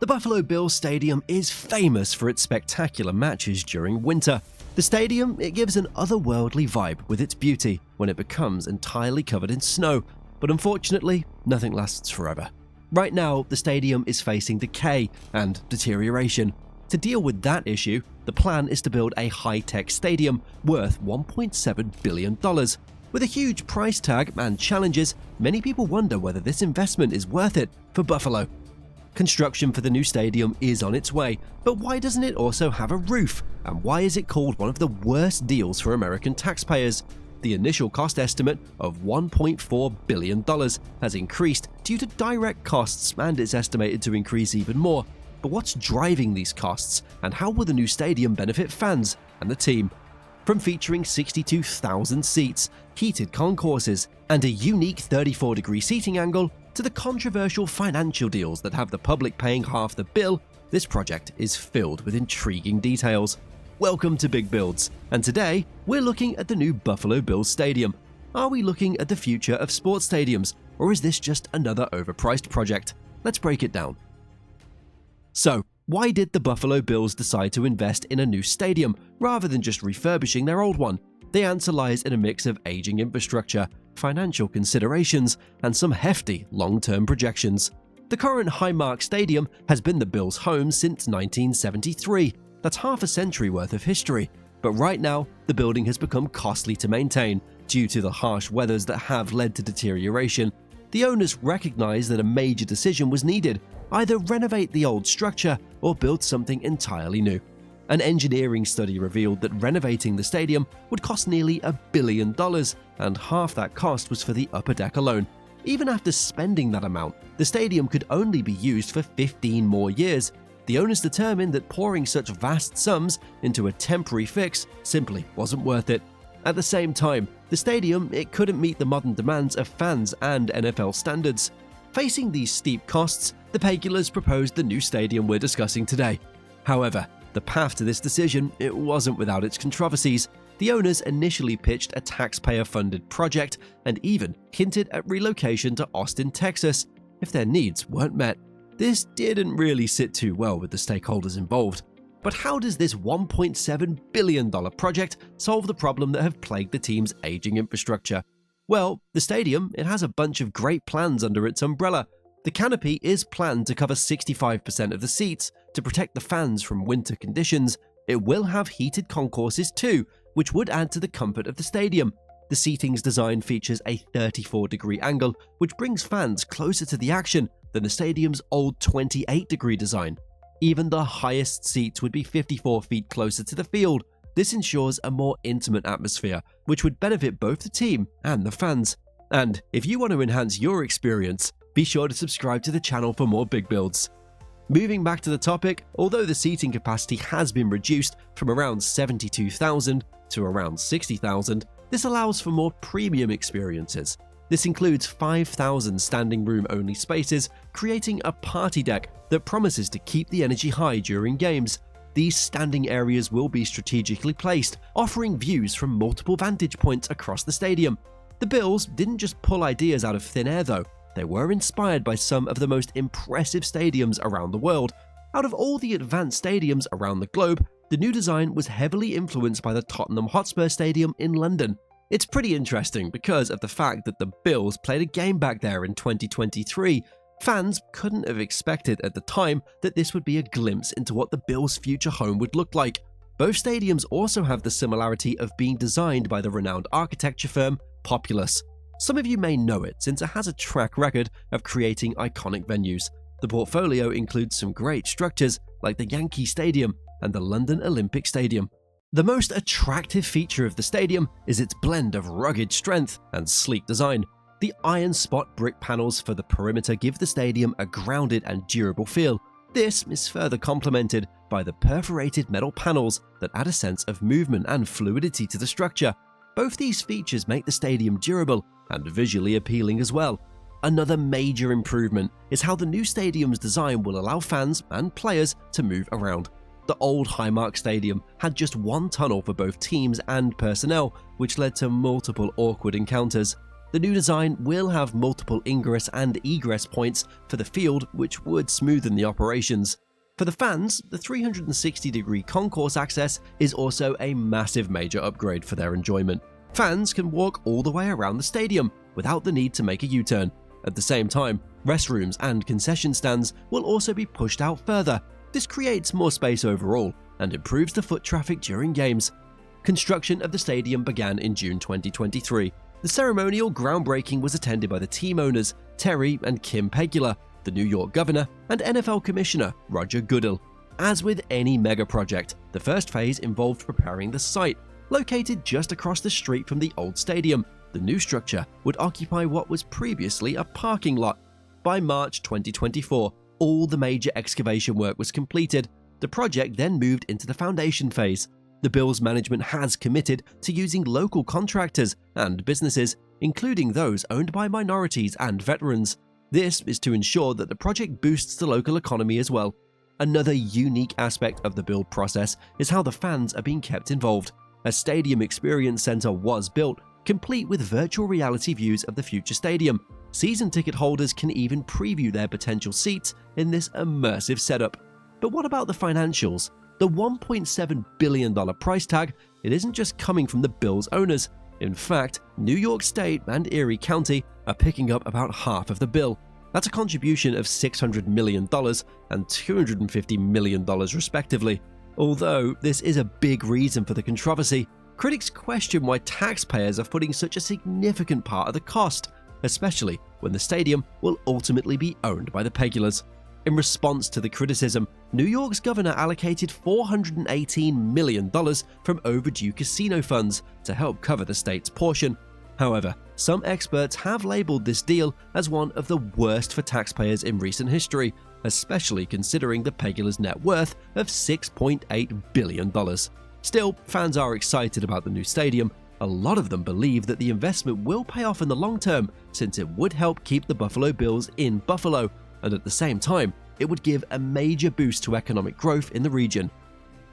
The Buffalo Bills Stadium is famous for its spectacular matches during winter. The stadium, it gives an otherworldly vibe with its beauty when it becomes entirely covered in snow, but unfortunately, nothing lasts forever. Right now, the stadium is facing decay and deterioration. To deal with that issue, the plan is to build a high-tech stadium worth $1.7 billion. With a huge price tag and challenges, many people wonder whether this investment is worth it for Buffalo. Construction for the new stadium is on its way, but why doesn't it also have a roof? And why is it called one of the worst deals for American taxpayers? The initial cost estimate of $1.4 billion has increased due to direct costs and is estimated to increase even more. But what's driving these costs, and how will the new stadium benefit fans and the team? From featuring 62,000 seats, heated concourses, and a unique 34-degree seating angle, to the controversial financial deals that have the public paying half the bill, this project is filled with intriguing details. Welcome to Big Builds, and today we're looking at the new Buffalo Bills Stadium. Are we looking at the future of sports stadiums, or is this just another overpriced project? Let's break it down. So, why did the Buffalo Bills decide to invest in a new stadium rather than just refurbishing their old one? The answer lies in a mix of aging infrastructure, financial considerations, and some hefty long-term projections. The current Highmark Stadium has been the Bills' home since 1973. That's half a century worth of history. But right now, the building has become costly to maintain due to the harsh weathers that have led to deterioration. The owners recognized that a major decision was needed: either renovate the old structure or build something entirely new. An engineering study revealed that renovating the stadium would cost nearly $1 billion, and half that cost was for the upper deck alone. Even after spending that amount, the stadium could only be used for 15 more years. The owners determined that pouring such vast sums into a temporary fix simply wasn't worth it. At the same time, the stadium, it couldn't meet the modern demands of fans and NFL standards. Facing these steep costs, the Pagulas proposed the new stadium we're discussing today. However, the path to this decision, it wasn't without its controversies. The owners initially pitched a taxpayer-funded project and even hinted at relocation to Austin, Texas, if their needs weren't met. This didn't really sit too well with the stakeholders involved. But how does this $1.7 billion project solve the problem that have plagued the team's aging infrastructure? Well, the stadium, it has a bunch of great plans under its umbrella. The canopy is planned to cover 65% of the seats to protect the fans from winter conditions. It will have heated concourses too, which would add to the comfort of the stadium. The seating's design features a 34-degree angle, which brings fans closer to the action than the stadium's old 28-degree design. Even the highest seats would be 54 feet closer to the field. This ensures a more intimate atmosphere, which would benefit both the team and the fans. And if you want to enhance your experience, be sure to subscribe to the channel for more big builds. Moving back to the topic, although the seating capacity has been reduced from around 72,000 to around 60,000, this allows for more premium experiences. This includes 5,000 standing room only spaces, creating a party deck that promises to keep the energy high during games. These standing areas will be strategically placed, offering views from multiple vantage points across the stadium. The Bills didn't just pull ideas out of thin air though. They were inspired by some of the most impressive stadiums around the world. Out of all the advanced stadiums around the globe, the new design was heavily influenced by the Tottenham Hotspur Stadium in London. It's pretty interesting because of the fact that the Bills played a game back there in 2023. Fans couldn't have expected at the time that this would be a glimpse into what the Bills' future home would look like. Both stadiums also have the similarity of being designed by the renowned architecture firm Populous. Some of you may know it since it has a track record of creating iconic venues. The portfolio includes some great structures like the Yankee Stadium and the London Olympic Stadium. The most attractive feature of the stadium is its blend of rugged strength and sleek design. The iron spot brick panels for the perimeter give the stadium a grounded and durable feel. This is further complemented by the perforated metal panels that add a sense of movement and fluidity to the structure. Both these features make the stadium durable and visually appealing as well. Another major improvement is how the new stadium's design will allow fans and players to move around. The old Highmark Stadium had just one tunnel for both teams and personnel, which led to multiple awkward encounters. The new design will have multiple ingress and egress points for the field, which would smoothen the operations. For the fans, the 360-degree concourse access is also a massive major upgrade for their enjoyment. Fans can walk all the way around the stadium without the need to make a U-turn. At the same time, restrooms and concession stands will also be pushed out further. This creates more space overall and improves the foot traffic during games. Construction of the stadium began in June 2023. The ceremonial groundbreaking was attended by the team owners Terry and Kim Pegula, the New York governor, and NFL Commissioner Roger Goodell. As with any mega project, the first phase involved preparing the site. Located just across the street from the old stadium, the new structure would occupy what was previously a parking lot. By March 2024, all the major excavation work was completed. The project then moved into the foundation phase. The Bills management has committed to using local contractors and businesses, including those owned by minorities and veterans. This is to ensure that the project boosts the local economy as well. Another unique aspect of the build process is how the fans are being kept involved. A stadium experience center was built, complete with virtual reality views of the future stadium. Season ticket holders can even preview their potential seats in this immersive setup. But what about the financials? The $1.7 billion price tag, it isn't just coming from the Bills owners. In fact, New York State and Erie County are picking up about half of the bill. That's a contribution of $600 million and $250 million respectively. Although this is a big reason for the controversy, critics question why taxpayers are footing such a significant part of the cost, especially when the stadium will ultimately be owned by the Pegulas. In response to the criticism, New York's governor allocated $418 million from overdue casino funds to help cover the state's portion. However, some experts have labeled this deal as one of the worst for taxpayers in recent history, especially considering the Pegulas' net worth of $6.8 billion. Still, fans are excited about the new stadium. A lot of them believe that the investment will pay off in the long term, since it would help keep the Buffalo Bills in Buffalo, and at the same time, it would give a major boost to economic growth in the region.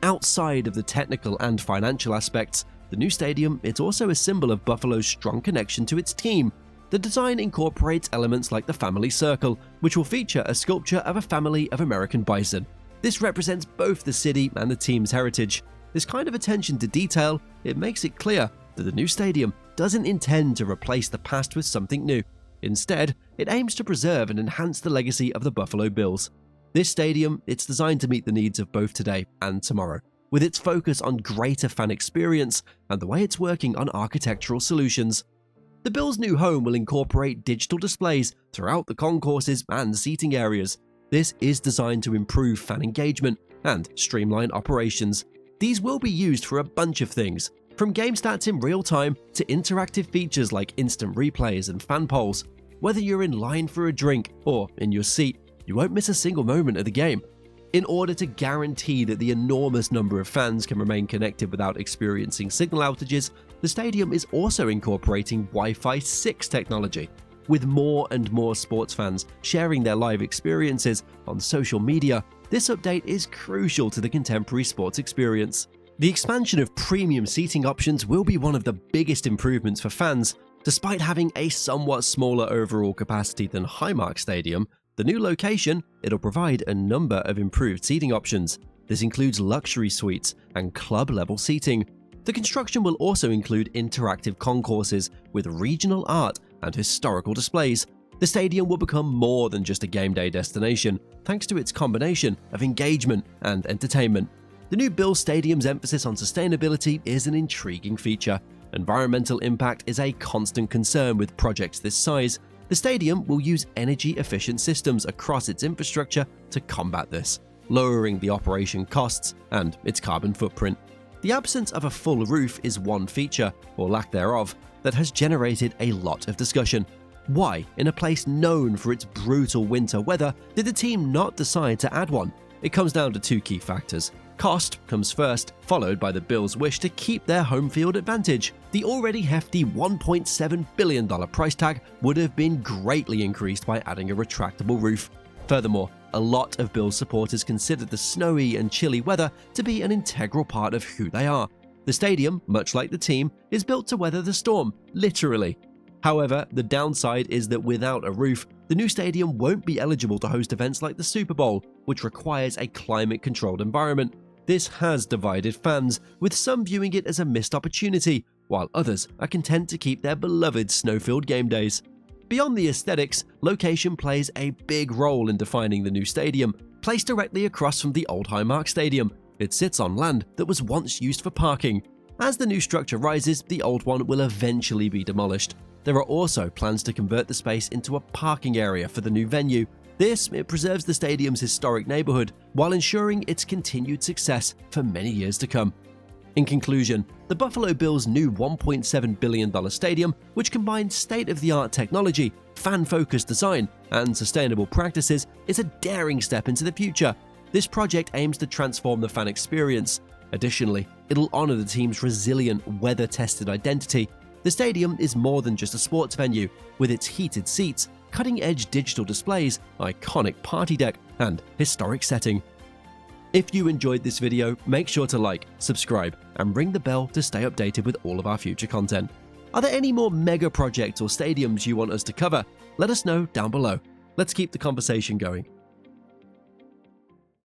Outside of the technical and financial aspects, the new stadium is also a symbol of Buffalo's strong connection to its team. The design incorporates elements like the family circle, which will feature a sculpture of a family of American bison. This represents both the city and the team's heritage. This kind of attention to detail, it makes it clear that the new stadium doesn't intend to replace the past with something new. Instead, it aims to preserve and enhance the legacy of the Buffalo Bills. This stadium, it's designed to meet the needs of both today and tomorrow, with its focus on greater fan experience and the way it's working on architectural solutions. The Bills' new home will incorporate digital displays throughout the concourses and seating areas. This is designed to improve fan engagement and streamline operations. These will be used for a bunch of things, from game stats in real time to interactive features like instant replays and fan polls. Whether you're in line for a drink or in your seat, you won't miss a single moment of the game. In order to guarantee that the enormous number of fans can remain connected without experiencing signal outages, the stadium is also incorporating Wi-Fi 6 technology. With more and more sports fans sharing their live experiences on social media, this update is crucial to the contemporary sports experience. The expansion of premium seating options will be one of the biggest improvements for fans. Despite having a somewhat smaller overall capacity than Highmark Stadium, the new location, it'll provide a number of improved seating options. This includes luxury suites and club-level seating. The construction will also include interactive concourses with regional art and historical displays. The stadium will become more than just a game day destination, thanks to its combination of engagement and entertainment. The new Bills Stadium's emphasis on sustainability is an intriguing feature. Environmental impact is a constant concern with projects this size. The stadium will use energy-efficient systems across its infrastructure to combat this, lowering the operation costs and its carbon footprint. The absence of a full roof is one feature, or lack thereof, that has generated a lot of discussion. Why, in a place known for its brutal winter weather, did the team not decide to add one? It comes down to two key factors. Cost comes first, followed by the Bills' wish to keep their home field advantage. The already hefty $1.7 billion price tag would have been greatly increased by adding a retractable roof. Furthermore, a lot of Bills supporters consider the snowy and chilly weather to be an integral part of who they are. The stadium, much like the team, is built to weather the storm, literally. However, the downside is that without a roof, the new stadium won't be eligible to host events like the Super Bowl, which requires a climate-controlled environment. This has divided fans, with some viewing it as a missed opportunity, while others are content to keep their beloved snow-filled game days. Beyond the aesthetics, location plays a big role in defining the new stadium. Placed directly across from the old Highmark Stadium, it sits on land that was once used for parking. As the new structure rises, the old one will eventually be demolished. There are also plans to convert the space into a parking area for the new venue. It preserves the stadium's historic neighborhood while ensuring its continued success for many years to come. In conclusion, the Buffalo Bills' new $1.7 billion stadium, which combines state-of-the-art technology, fan-focused design, and sustainable practices, is a daring step into the future. This project aims to transform the fan experience. Additionally, it'll honor the team's resilient, weather-tested identity. The stadium is more than just a sports venue, with its heated seats, cutting-edge digital displays, iconic party deck, and historic setting. If you enjoyed this video, make sure to like, subscribe, and ring the bell to stay updated with all of our future content. Are there any more mega projects or stadiums you want us to cover? Let us know down below. Let's keep the conversation going.